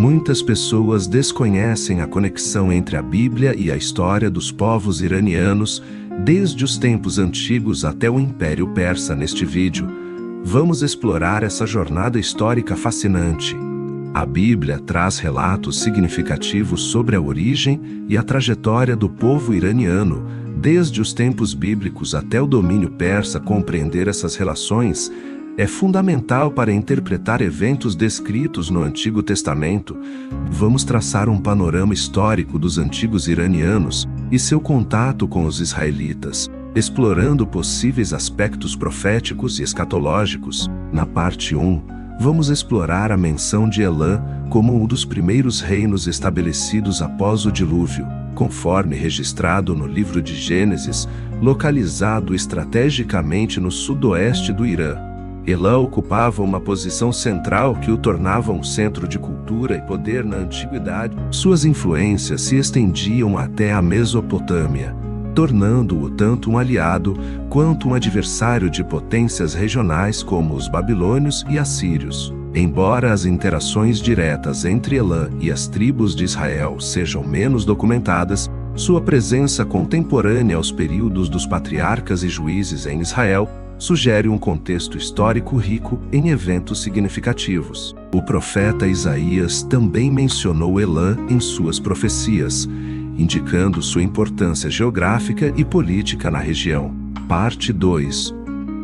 Muitas pessoas desconhecem a conexão entre a Bíblia e a história dos povos iranianos, desde os tempos antigos até o Império Persa. Neste vídeo, vamos explorar essa jornada histórica fascinante. A Bíblia traz relatos significativos sobre a origem e a trajetória do povo iraniano, desde os tempos bíblicos até o domínio persa. Compreender essas relações é fundamental para interpretar eventos descritos no Antigo Testamento. Vamos traçar um panorama histórico dos antigos iranianos e seu contato com os israelitas, explorando possíveis aspectos proféticos e escatológicos. Na parte 1, vamos explorar a menção de Elã como um dos primeiros reinos estabelecidos após o dilúvio, conforme registrado no livro de Gênesis, localizado estrategicamente no sudoeste do Irã. Elã ocupava uma posição central que o tornava um centro de cultura e poder na antiguidade. Suas influências se estendiam até a Mesopotâmia, tornando-o tanto um aliado quanto um adversário de potências regionais como os babilônios e assírios. Embora as interações diretas entre Elã e as tribos de Israel sejam menos documentadas, sua presença contemporânea aos períodos dos patriarcas e juízes em Israel sugere um contexto histórico rico em eventos significativos. O profeta Isaías também mencionou Elã em suas profecias, indicando sua importância geográfica e política na região. Parte 2.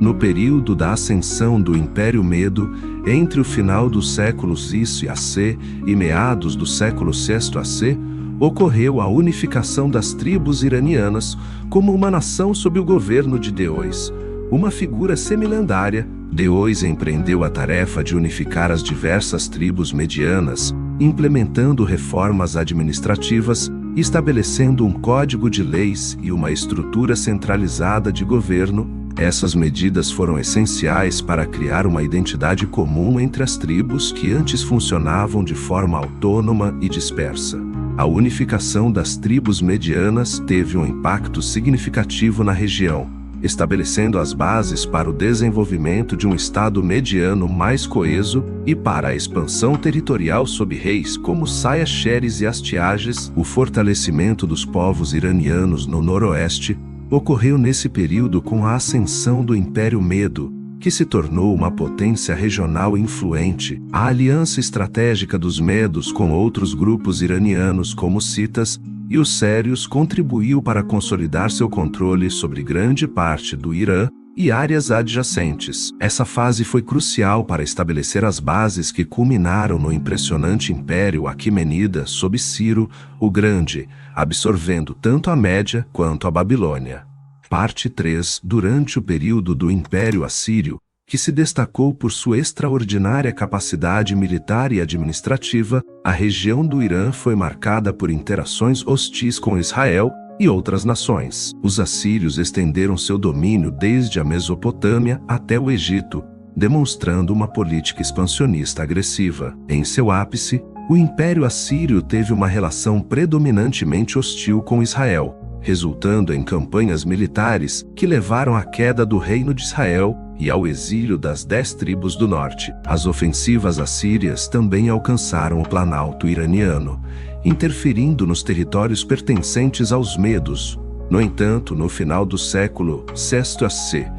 No período da ascensão do Império Medo, entre o final do século VI AC e meados do século VI AC, ocorreu a unificação das tribos iranianas como uma nação sob o governo de Deois, uma figura semilendária. Deois empreendeu a tarefa de unificar as diversas tribos medianas, implementando reformas administrativas, estabelecendo um código de leis e uma estrutura centralizada de governo. Essas medidas foram essenciais para criar uma identidade comum entre as tribos que antes funcionavam de forma autônoma e dispersa. A unificação das tribos medianas teve um impacto significativo na região, estabelecendo as bases para o desenvolvimento de um Estado mediano mais coeso e para a expansão territorial sob reis como Saia-Xeres e Astiages. O fortalecimento dos povos iranianos no noroeste ocorreu nesse período com a ascensão do Império Medo, que se tornou uma potência regional influente. A aliança estratégica dos medos com outros grupos iranianos como os citas e os sérios contribuiu para consolidar seu controle sobre grande parte do Irã e áreas adjacentes. Essa fase foi crucial para estabelecer as bases que culminaram no impressionante Império Aquemenida sob Ciro o Grande, absorvendo tanto a Média quanto a Babilônia. Parte 3. Durante o período do Império Assírio, que se destacou por sua extraordinária capacidade militar e administrativa, a região do Irã foi marcada por interações hostis com Israel e outras nações. Os assírios estenderam seu domínio desde a Mesopotâmia até o Egito, demonstrando uma política expansionista agressiva. Em seu ápice, o Império Assírio teve uma relação predominantemente hostil com Israel, resultando em campanhas militares que levaram à queda do Reino de Israel e ao exílio das 10 tribos do norte. As ofensivas assírias também alcançaram o planalto iraniano, interferindo nos territórios pertencentes aos medos. No entanto, no final do século VI AC,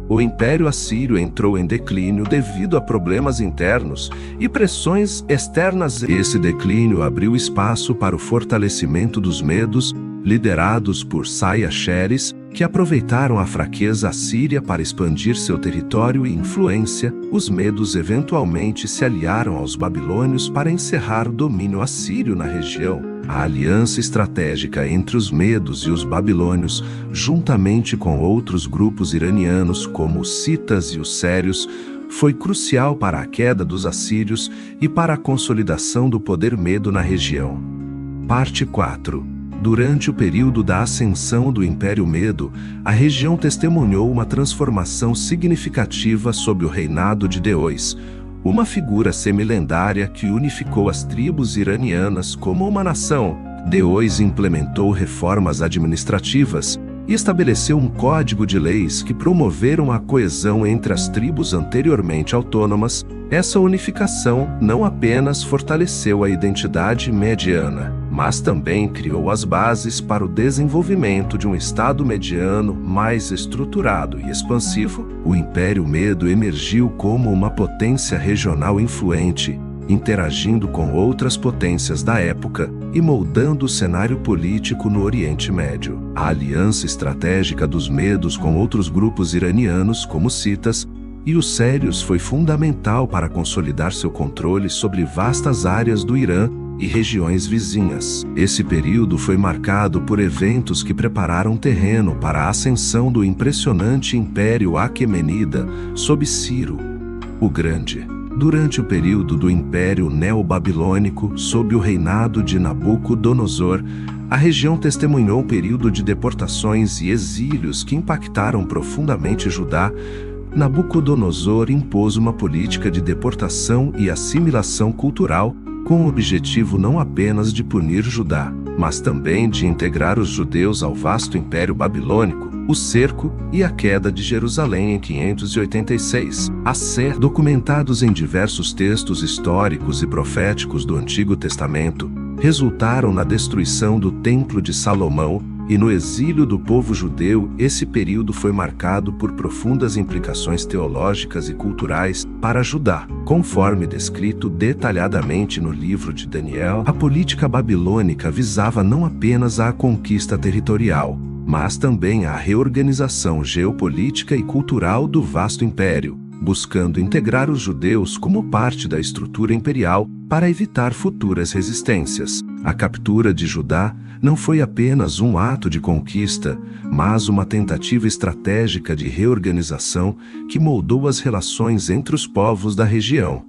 o Império Assírio entrou em declínio devido a problemas internos e pressões externas. Esse declínio abriu espaço para o fortalecimento dos medos, liderados por Saia-Xeres, que aproveitaram a fraqueza assíria para expandir seu território e influência. Os medos eventualmente se aliaram aos babilônios para encerrar o domínio assírio na região. A aliança estratégica entre os medos e os babilônios, juntamente com outros grupos iranianos como os citas e os sérios, foi crucial para a queda dos assírios e para a consolidação do poder medo na região. Parte 4. Durante o período da ascensão do Império Medo, a região testemunhou uma transformação significativa sob o reinado de Deois, uma figura semilendária que unificou as tribos iranianas como uma nação. Deois implementou reformas administrativas, e estabeleceu um código de leis que promoveram a coesão entre as tribos anteriormente autônomas. Essa unificação não apenas fortaleceu a identidade mediana, mas também criou as bases para o desenvolvimento de um Estado mediano mais estruturado e expansivo. O Império Medo emergiu como uma potência regional influente, interagindo com outras potências da época e moldando o cenário político no Oriente Médio. A aliança estratégica dos Medos com outros grupos iranianos, como os Citas e os Sérios, foi fundamental para consolidar seu controle sobre vastas áreas do Irã e regiões vizinhas. Esse período foi marcado por eventos que prepararam terreno para a ascensão do impressionante Império Aquemenida sob Ciro o Grande. Durante o período do Império Neobabilônico, sob o reinado de Nabucodonosor, a região testemunhou um período de deportações e exílios que impactaram profundamente Judá. Nabucodonosor impôs uma política de deportação e assimilação cultural, com o objetivo não apenas de punir Judá, mas também de integrar os judeus ao vasto Império Babilônico. O cerco e a queda de Jerusalém em 586 AC, documentados em diversos textos históricos e proféticos do Antigo Testamento, resultaram na destruição do Templo de Salomão e no exílio do povo judeu. Esse período foi marcado por profundas implicações teológicas e culturais para Judá. Conforme descrito detalhadamente no livro de Daniel, a política babilônica visava não apenas a conquista territorial, mas também a reorganização geopolítica e cultural do vasto império, buscando integrar os judeus como parte da estrutura imperial para evitar futuras resistências. A captura de Judá não foi apenas um ato de conquista, mas uma tentativa estratégica de reorganização que moldou as relações entre os povos da região.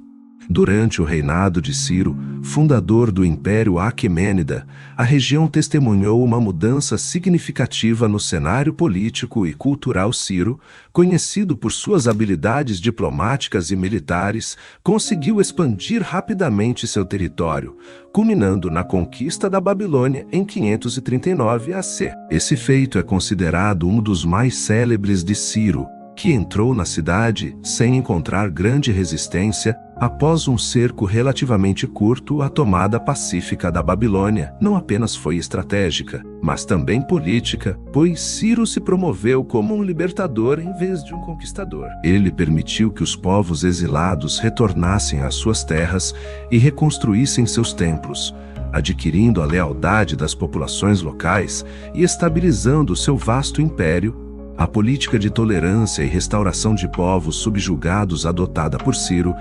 Durante o reinado de Ciro, fundador do Império Aquemênida, a região testemunhou uma mudança significativa no cenário político e cultural. Ciro, conhecido por suas habilidades diplomáticas e militares, conseguiu expandir rapidamente seu território, culminando na conquista da Babilônia em 539 AC. Esse feito é considerado um dos mais célebres de Ciro, que entrou na cidade sem encontrar grande resistência. Após um cerco relativamente curto, a tomada pacífica da Babilônia não apenas foi estratégica, mas também política, pois Ciro se promoveu como um libertador em vez de um conquistador. Ele permitiu que os povos exilados retornassem às suas terras e reconstruíssem seus templos, adquirindo a lealdade das populações locais e estabilizando seu vasto império. A política de tolerância e restauração de povos subjugados adotada por Ciro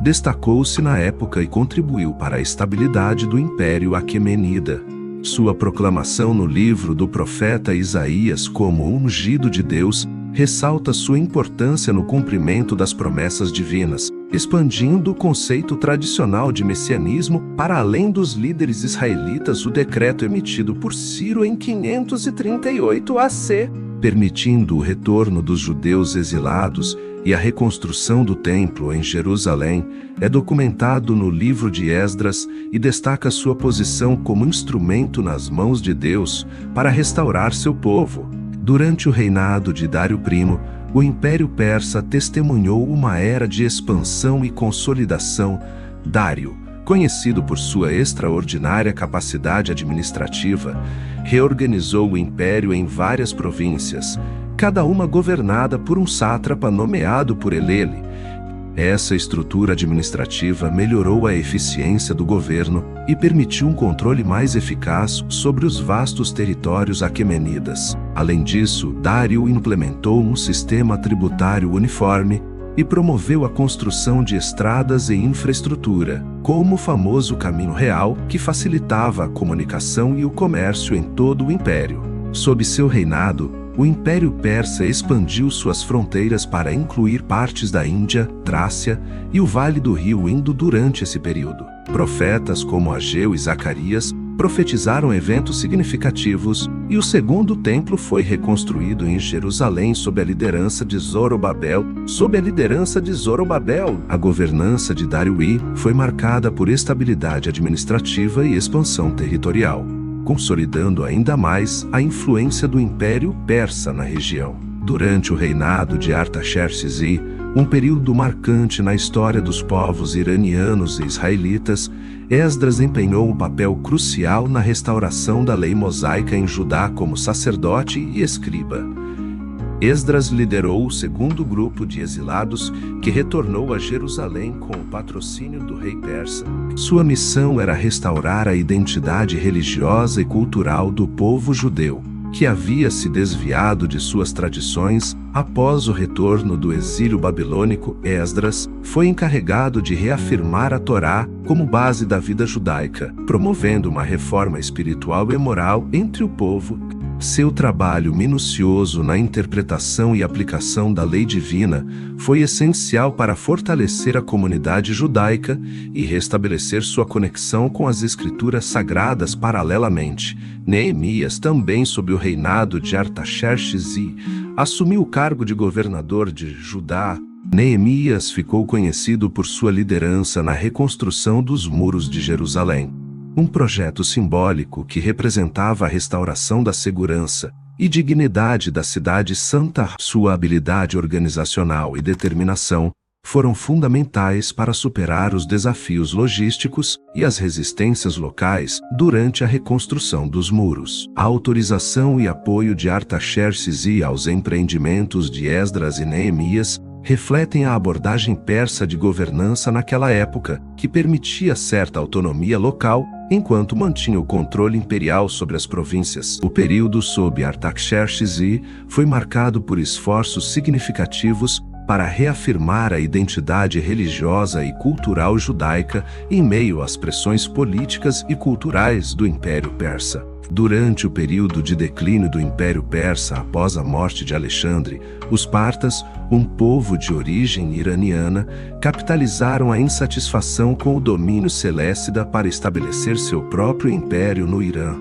destacou-se na época e contribuiu para a estabilidade do Império Aquemenida. Sua proclamação no livro do profeta Isaías como ungido de Deus ressalta sua importância no cumprimento das promessas divinas, expandindo o conceito tradicional de messianismo para além dos líderes israelitas. O decreto emitido por Ciro em 538 AC, permitindo o retorno dos judeus exilados e a reconstrução do templo em Jerusalém, é documentado no livro de Esdras e destaca sua posição como instrumento nas mãos de Deus para restaurar seu povo. Durante o reinado de Dário I, o Império Persa testemunhou uma era de expansão e consolidação. Dário, conhecido por sua extraordinária capacidade administrativa, reorganizou o império em várias províncias, cada uma governada por um sátrapa nomeado por ele. Essa estrutura administrativa melhorou a eficiência do governo e permitiu um controle mais eficaz sobre os vastos territórios aquemenidas. Além disso, Dário implementou um sistema tributário uniforme e promoveu a construção de estradas e infraestrutura, como o famoso Caminho Real, que facilitava a comunicação e o comércio em todo o império. Sob seu reinado, o Império Persa expandiu suas fronteiras para incluir partes da Índia, Trácia e o Vale do Rio Indo. Durante esse período, profetas como Ageu e Zacarias profetizaram eventos significativos, e o segundo templo foi reconstruído em Jerusalém sob a liderança de Zorobabel. A governança de Dário I foi marcada por estabilidade administrativa e expansão territorial. consolidando ainda mais a influência do Império Persa na região. Durante o reinado de Artaxerxes I, um período marcante na história dos povos iranianos e israelitas, Esdras empenhou um papel crucial na restauração da lei mosaica em Judá como sacerdote e escriba. Esdras liderou o segundo grupo de exilados que retornou a Jerusalém com o patrocínio do rei persa. Sua missão era restaurar a identidade religiosa e cultural do povo judeu, que havia se desviado de suas tradições. Após o retorno do exílio babilônico, Esdras foi encarregado de reafirmar a Torá como base da vida judaica, promovendo uma reforma espiritual e moral entre o povo. Seu trabalho minucioso na interpretação e aplicação da lei divina foi essencial para fortalecer a comunidade judaica e restabelecer sua conexão com as escrituras sagradas paralelamente. Neemias, também sob o reinado de Artaxerxes I, assumiu o cargo de governador de Judá. Neemias ficou conhecido por sua liderança na reconstrução dos muros de Jerusalém, um projeto simbólico que representava a restauração da segurança e dignidade da cidade santa. Sua habilidade organizacional e determinação foram fundamentais para superar os desafios logísticos e as resistências locais durante a reconstrução dos muros. A autorização e apoio de Artaxerxes I aos empreendimentos de Esdras e Neemias refletem a abordagem persa de governança naquela época, que permitia certa autonomia local, enquanto mantinha o controle imperial sobre as províncias. O período sob Artaxerxes I foi marcado por esforços significativos para reafirmar a identidade religiosa e cultural judaica em meio às pressões políticas e culturais do Império Persa. Durante o período de declínio do Império Persa após a morte de Alexandre, os partas, um povo de origem iraniana, capitalizaram a insatisfação com o domínio selêucida para estabelecer seu próprio império no Irã.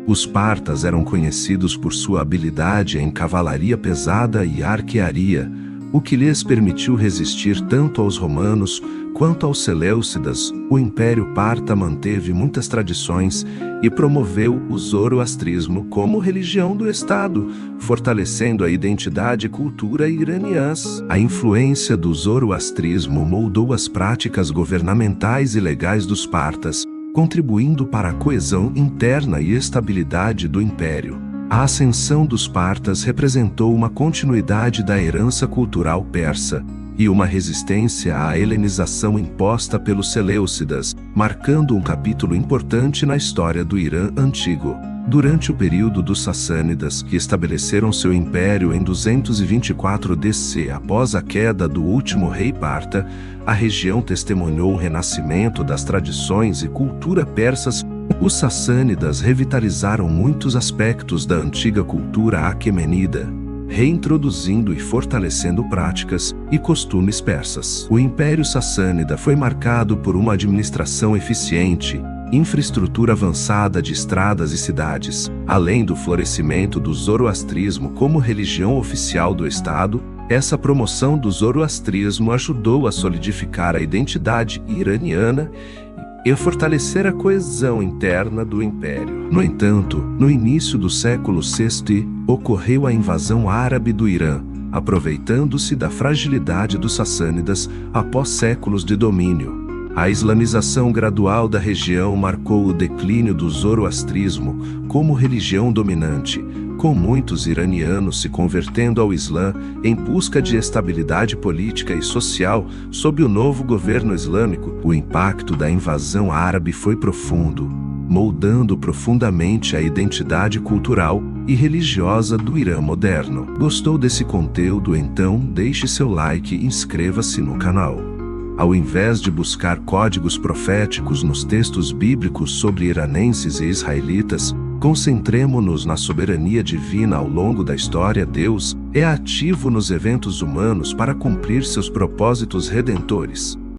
Os partas eram conhecidos por sua habilidade em cavalaria pesada e arquearia, o que lhes permitiu resistir tanto aos romanos quanto aos seleucidas. O Império Parta manteve muitas tradições e promoveu o zoroastrismo como religião do Estado, fortalecendo a identidade e cultura iraniãs. A influência do zoroastrismo moldou as práticas governamentais e legais dos partas, contribuindo para a coesão interna e estabilidade do império. A ascensão dos partas representou uma continuidade da herança cultural persa e uma resistência à helenização imposta pelos seleucidas, marcando um capítulo importante na história do Irã antigo. Durante o período dos Sassânidas, que estabeleceram seu império em 224 DC após a queda do último rei parta, a região testemunhou o renascimento das tradições e cultura persas. Os Sassânidas revitalizaram muitos aspectos da antiga cultura aquemenida, reintroduzindo e fortalecendo práticas e costumes persas. O Império Sassânida foi marcado por uma administração eficiente, infraestrutura avançada de estradas e cidades, além do florescimento do zoroastrismo como religião oficial do Estado. Essa promoção do zoroastrismo ajudou a solidificar a identidade iraniana e fortalecer a coesão interna do império. No entanto, no início do século VI, ocorreu a invasão árabe do Irã, aproveitando-se da fragilidade dos sassânidas após séculos de domínio. A islamização gradual da região marcou o declínio do zoroastrismo como religião dominante, com muitos iranianos se convertendo ao Islã em busca de estabilidade política e social sob o novo governo islâmico. O impacto da invasão árabe foi profundo, moldando profundamente a identidade cultural e religiosa do Irã moderno. Gostou desse conteúdo? Então deixe seu like e inscreva-se no canal. Ao invés de buscar códigos proféticos nos textos bíblicos sobre iranenses e israelitas, concentremo-nos na soberania divina ao longo da história. Deus é ativo nos eventos humanos para cumprir seus propósitos redentores.